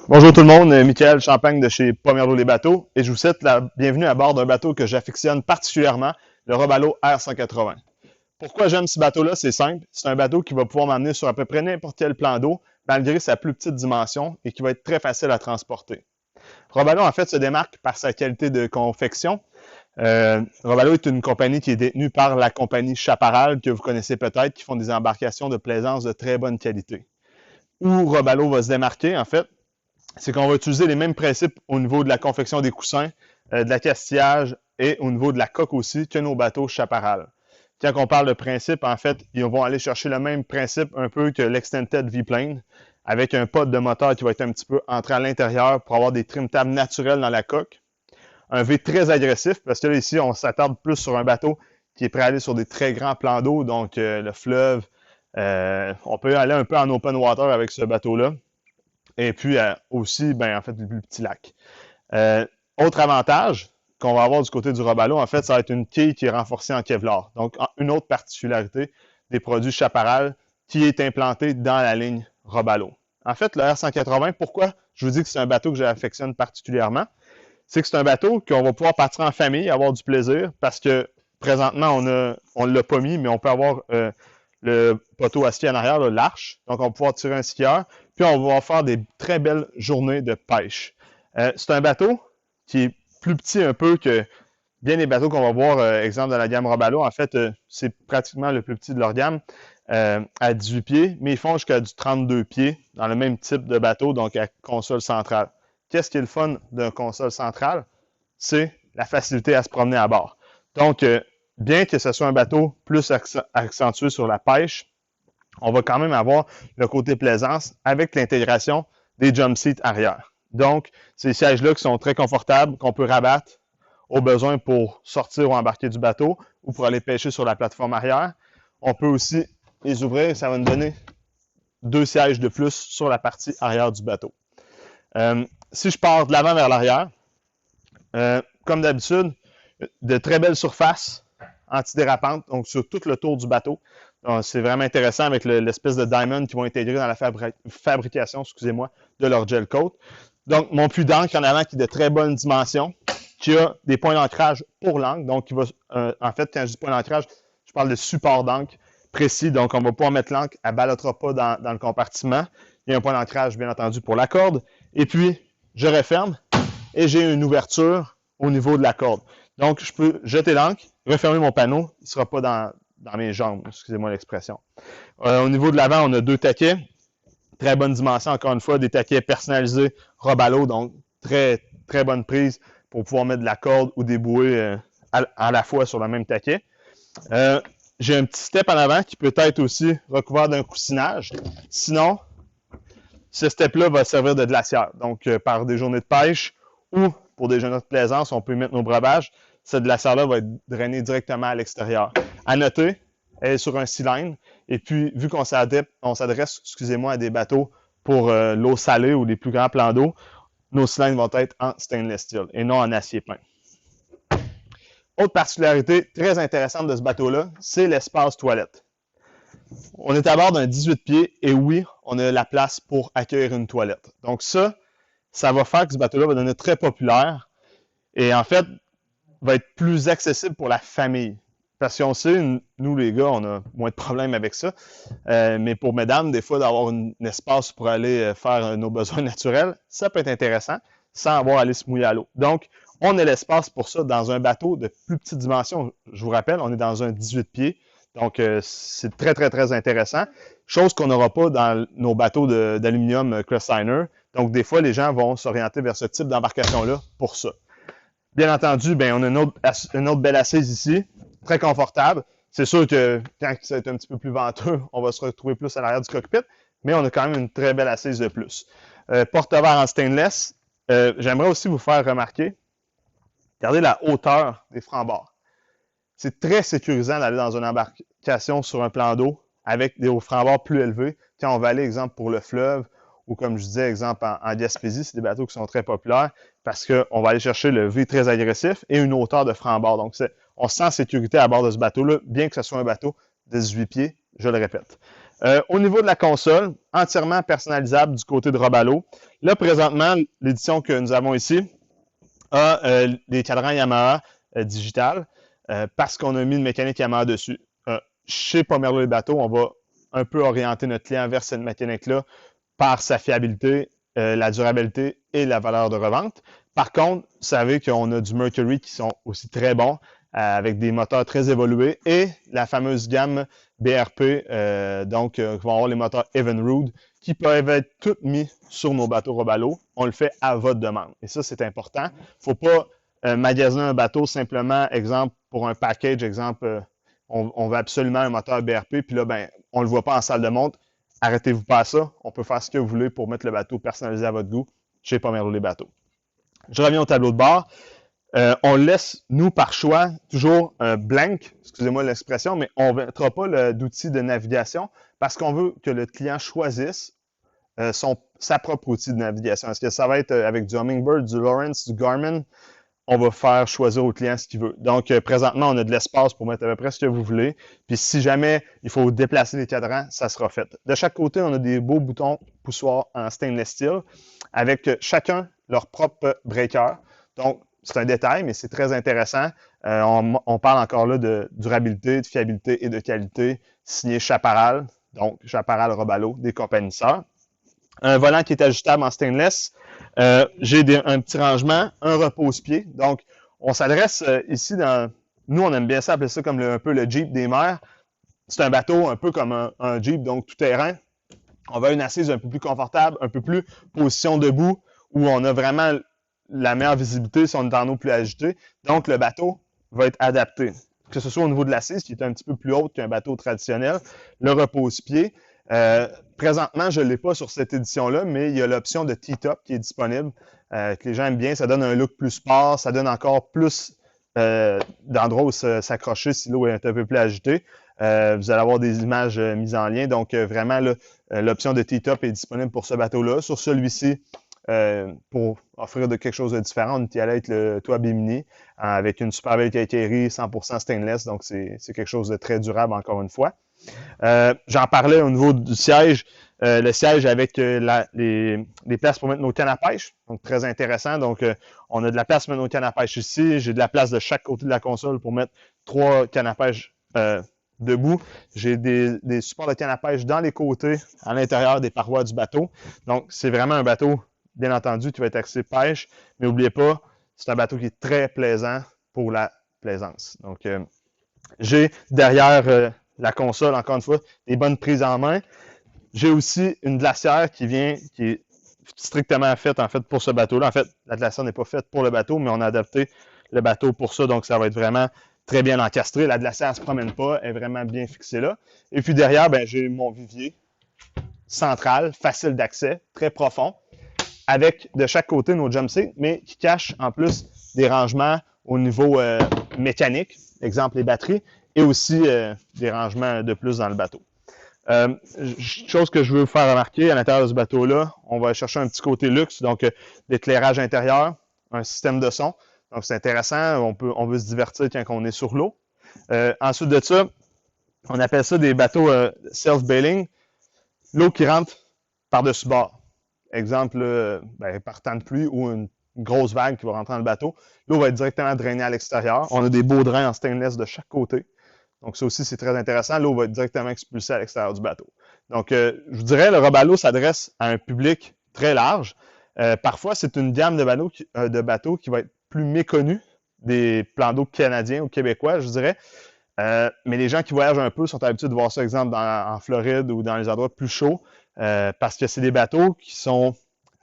Bonjour tout le monde, Michael Champagne de chez Pomerleau les bateaux et je vous souhaite la bienvenue à bord d'un bateau que j'affectionne particulièrement, le Robalo R180. Pourquoi j'aime ce bateau-là? C'est simple, c'est un bateau qui va pouvoir m'amener sur à peu près n'importe quel plan d'eau malgré sa plus petite dimension et qui va être très facile à transporter. Robalo en fait se démarque par sa qualité de confection. Robalo est une compagnie qui est détenue par la compagnie Chaparral que vous connaissez peut-être, qui font des embarcations de plaisance de très bonne qualité. Où Robalo va se démarquer en fait, c'est qu'on va utiliser les mêmes principes au niveau de la confection des coussins, de l'accastillage et au niveau de la coque aussi que nos bateaux Chaparral. Quand on parle de principe, en fait, ils vont aller chercher le même principe un peu que l'Extended V-Plane, avec un pod de moteur qui va être un petit peu entré à l'intérieur pour avoir des trim tabs naturels dans la coque. Un V très agressif, parce que là, ici, on s'attarde plus sur un bateau qui est prêt à aller sur des très grands plans d'eau, donc le fleuve. On peut aller un peu en open water avec ce bateau-là. Et puis aussi, ben, en fait, le plus petit lac. Euh, Autre avantage qu'on va avoir du côté du Robalo, en fait, ça va être une quille qui est renforcée en Kevlar. Donc, une autre particularité des produits Chaparral qui est implantée dans la ligne Robalo. En fait, le R180, pourquoi je vous dis que c'est un bateau que j'affectionne particulièrement? C'est que c'est un bateau qu'on va pouvoir partir en famille, avoir du plaisir, parce que présentement, on ne l'a pas mis, mais on peut avoir le poteau à ski en arrière, l'arche. Donc, on va pouvoir tirer un skieur. Puis, on va faire des très belles journées de pêche. C'est un bateau qui est plus petit un peu que bien les bateaux qu'on va voir, exemple dans la gamme Robalo. En fait, c'est pratiquement le plus petit de leur gamme à 18 pieds, mais ils font jusqu'à du 32 pieds dans le même type de bateau, donc à console centrale. Qu'est-ce qui est le fun d'un console centrale? C'est la facilité à se promener à bord. Donc, bien que ce soit un bateau plus accentué sur la pêche, on va quand même avoir le côté plaisance avec l'intégration des jump seats arrière. Donc, ces sièges-là qui sont très confortables, qu'on peut rabattre au besoin pour sortir ou embarquer du bateau ou pour aller pêcher sur la plateforme arrière. On peut aussi les ouvrir, ça va nous donner 2 sièges de plus sur la partie arrière du bateau. Si je pars de l'avant vers l'arrière, comme d'habitude, de très belles surfaces antidérapantes, donc sur tout le tour du bateau. C'est vraiment intéressant avec l'espèce de diamond qu'ils vont intégrer dans la fabrication, excusez-moi, de leur gel coat. Donc, mon puits d'encre en avant qui est de très bonne dimension, qui a des points d'ancrage pour l'encre. Donc, en fait, quand je dis point d'ancrage, je parle de support d'encre précis. Donc, on va pouvoir mettre l'encre, elle ne ballottera pas dans le compartiment. Il y a un point d'ancrage, bien entendu, pour la corde. Et puis, je referme et j'ai une ouverture au niveau de la corde. Donc, je peux jeter l'encre, refermer mon panneau, il ne sera pas dans mes jambes, excusez-moi l'expression. Au niveau de l'avant, on a 2 taquets, très bonne dimension, encore une fois, des taquets personnalisés Robalo, donc très, très bonne prise pour pouvoir mettre de la corde ou des bouées à la fois sur le même taquet. J'ai un petit step en avant qui peut être aussi recouvert d'un coussinage. Sinon, ce step-là va servir de glacière. Donc, par des journées de pêche ou pour des journées de plaisance, on peut mettre nos breuvages. Cette glacière-là va être drainée directement à l'extérieur. À noter, elle est sur un cylindre. Et puis, vu qu'on s'adresse, excusez-moi, à des bateaux pour l'eau salée ou les plus grands plans d'eau, nos cylindres vont être en stainless steel et non en acier peint. Autre particularité très intéressante de ce bateau-là, c'est l'espace toilette. On est à bord d'un 18 pieds et oui, on a la place pour accueillir une toilette. Donc ça va faire que ce bateau-là va devenir très populaire et en fait, va être plus accessible pour la famille. Parce qu'on sait, nous les gars, on a moins de problèmes avec ça. Mais pour mesdames, des fois, d'avoir un espace pour aller faire nos besoins naturels, ça peut être intéressant sans avoir à aller se mouiller à l'eau. Donc, on a l'espace pour ça dans un bateau de plus petite dimension. Je vous rappelle, on est dans un 18 pieds. Donc, c'est très, très, très intéressant. Chose qu'on n'aura pas dans nos bateaux d'aluminium Crestliner. Donc, des fois, les gens vont s'orienter vers ce type d'embarcation-là pour ça. Bien entendu, ben, on a une autre belle assise ici, très confortable. C'est sûr que quand ça va être un petit peu plus venteux, on va se retrouver plus à l'arrière du cockpit, mais on a quand même une très belle assise de plus. Porte-verre en stainless. J'aimerais aussi vous faire remarquer, regardez la hauteur des francs-bords. C'est très sécurisant d'aller dans une embarcation sur un plan d'eau avec des francs-bords plus élevés quand on va aller, exemple, pour le fleuve ou comme je disais, exemple, en Gaspésie, c'est des bateaux qui sont très populaires parce qu'on va aller chercher le V très agressif et une hauteur de franc-bord. Donc, on se sent en sécurité à bord de ce bateau-là, bien que ce soit un bateau de 18 pieds, je le répète. Au niveau de la console, entièrement personnalisable du côté de Robalo. Là, présentement, l'édition que nous avons ici a des cadrans Yamaha digital parce qu'on a mis une mécanique Yamaha dessus. Chez Pomerleau et Bateaux, on va un peu orienter notre client vers cette mécanique-là par sa fiabilité, la durabilité et la valeur de revente. Par contre, vous savez qu'on a du Mercury qui sont aussi très bons, avec des moteurs très évolués et la fameuse gamme BRP, qui vont avoir les moteurs Evinrude qui peuvent être tous mis sur nos bateaux Robalo. On le fait à votre demande. Et ça, c'est important. Il ne faut pas magasiner un bateau simplement, exemple, pour un package, exemple, on veut absolument un moteur BRP, puis là, ben, on ne le voit pas en salle de montre. Arrêtez-vous pas à ça. On peut faire ce que vous voulez pour mettre le bateau personnalisé à votre goût chez Pomerleau les bateaux. Je reviens au tableau de bord. On laisse, nous, par choix, toujours blank, excusez-moi l'expression, mais on ne mettra pas d'outil de navigation parce qu'on veut que le client choisisse sa propre outil de navigation. Est-ce que ça va être avec du Humminbird, du Lawrence, du Garmin? On va faire choisir au client ce qu'il veut. Donc, présentement, on a de l'espace pour mettre à peu près ce que vous voulez. Puis, si jamais il faut déplacer les cadrans, ça sera fait. De chaque côté, on a des beaux boutons poussoirs en stainless steel avec chacun leur propre breaker. Donc, c'est un détail, mais c'est très intéressant. On parle encore là de durabilité, de fiabilité et de qualité, signé Chaparral, donc Chaparral Robalo, des compagnies sœurs. Un volant qui est ajustable en stainless. J'ai un petit rangement, un repose-pied. Donc, on s'adresse ici dans... Nous, on aime bien ça, appeler ça comme un peu le Jeep des mers. C'est un bateau un peu comme un Jeep, donc tout-terrain. On veut une assise un peu plus confortable, un peu plus position debout, où on a vraiment la meilleure visibilité si on est en eau plus agitée. Donc, le bateau va être adapté. Que ce soit au niveau de l'assise, qui est un petit peu plus haute qu'un bateau traditionnel, le repose-pied. Présentement, je ne l'ai pas sur cette édition-là, mais il y a l'option de T-Top qui est disponible, que les gens aiment bien. Ça donne un look plus sport, ça donne encore plus d'endroits où s'accrocher si l'eau est un peu plus agitée. Vous allez avoir des images mises en lien. Donc, vraiment, l'option de T-Top est disponible pour ce bateau-là. Sur celui-ci, pour offrir quelque chose de différent, on est allé avec le toit Bimini avec une super belle quincaillerie 100% stainless. Donc, c'est quelque chose de très durable, encore une fois. J'en parlais au niveau du siège. Le siège avec les places pour mettre nos cannes à pêche. Donc, très intéressant. Donc, on a de la place pour mettre nos cannes à pêche ici. J'ai de la place de chaque côté de la console pour mettre 3 cannes à pêche debout. J'ai des supports de canne à pêche dans les côtés, à l'intérieur des parois du bateau. Donc, c'est vraiment un bateau, bien entendu, qui va être axé pêche. Mais n'oubliez pas, c'est un bateau qui est très plaisant pour la plaisance. Donc, j'ai derrière la console, encore une fois, des bonnes prises en main. J'ai aussi une glacière qui est strictement faite, en fait, pour ce bateau-là. En fait, la glacière n'est pas faite pour le bateau, mais on a adapté le bateau pour ça. Donc, ça va être vraiment très bien encastré. La glacière ne se promène pas, elle est vraiment bien fixée là. Et puis derrière, ben, j'ai mon vivier central, facile d'accès, très profond, avec de chaque côté nos jump seats, mais qui cache en plus des rangements au niveau mécanique, exemple les batteries, et aussi des rangements de plus dans le bateau. Chose que je veux vous faire remarquer, à l'intérieur de ce bateau-là, on va chercher un petit côté luxe, donc l'éclairage intérieur, un système de son. Donc c'est intéressant, on veut se divertir quand on est sur l'eau. Ensuite de ça, on appelle ça des bateaux self-bailing, l'eau qui rentre par-dessus bord. Exemple, par temps de pluie ou une grosse vague qui va rentrer dans le bateau, l'eau va être directement drainée à l'extérieur. On a des beaux drains en stainless de chaque côté. Donc, ça aussi, c'est très intéressant. L'eau va être directement expulsée à l'extérieur du bateau. Donc, je vous dirais, le Robalo s'adresse à un public très large. Parfois, c'est une gamme de bateaux qui va être plus méconnue des plans d'eau canadiens ou québécois, je dirais. Mais les gens qui voyagent un peu sont habitués de voir ça, exemple, en Floride ou dans les endroits plus chauds, parce que c'est des bateaux qui sont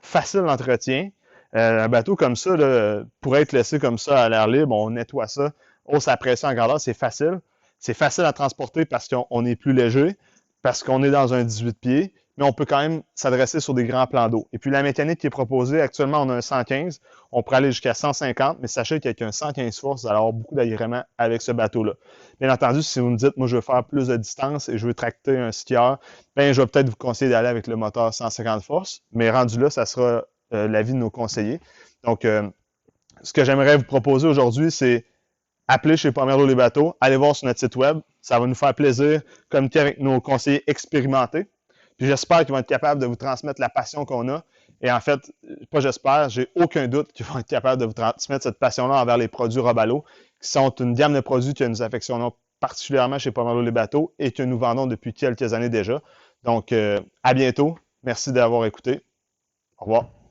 faciles d'entretien. Un bateau comme ça, là, pourrait être laissé comme ça à l'air libre, on nettoie ça, hausse la pression en grandeur, c'est facile. C'est facile à transporter parce qu'on est plus léger, parce qu'on est dans un 18 pieds, mais on peut quand même s'adresser sur des grands plans d'eau. Et puis la mécanique qui est proposée, actuellement, on a un 115, on pourrait aller jusqu'à 150, mais sachez qu'avec un 115 force, vous allez avoir beaucoup d'agrément avec ce bateau-là. Bien entendu, si vous me dites, moi, je veux faire plus de distance et je veux tracter un skieur, bien, je vais peut-être vous conseiller d'aller avec le moteur 150 force, mais rendu là, ça sera l'avis de nos conseillers. Donc, ce que j'aimerais vous proposer aujourd'hui, c'est appelez chez Pomelo les bateaux, allez voir sur notre site web. Ça va nous faire plaisir de communiquer avec nos conseillers expérimentés. Puis j'espère qu'ils vont être capables de vous transmettre la passion qu'on a. Et en fait, pas j'espère, j'ai aucun doute qu'ils vont être capables de vous transmettre cette passion-là envers les produits Robalo, qui sont une gamme de produits que nous affectionnons particulièrement chez Pomelo les bateaux et que nous vendons depuis quelques années déjà. Donc, à bientôt. Merci d'avoir écouté. Au revoir.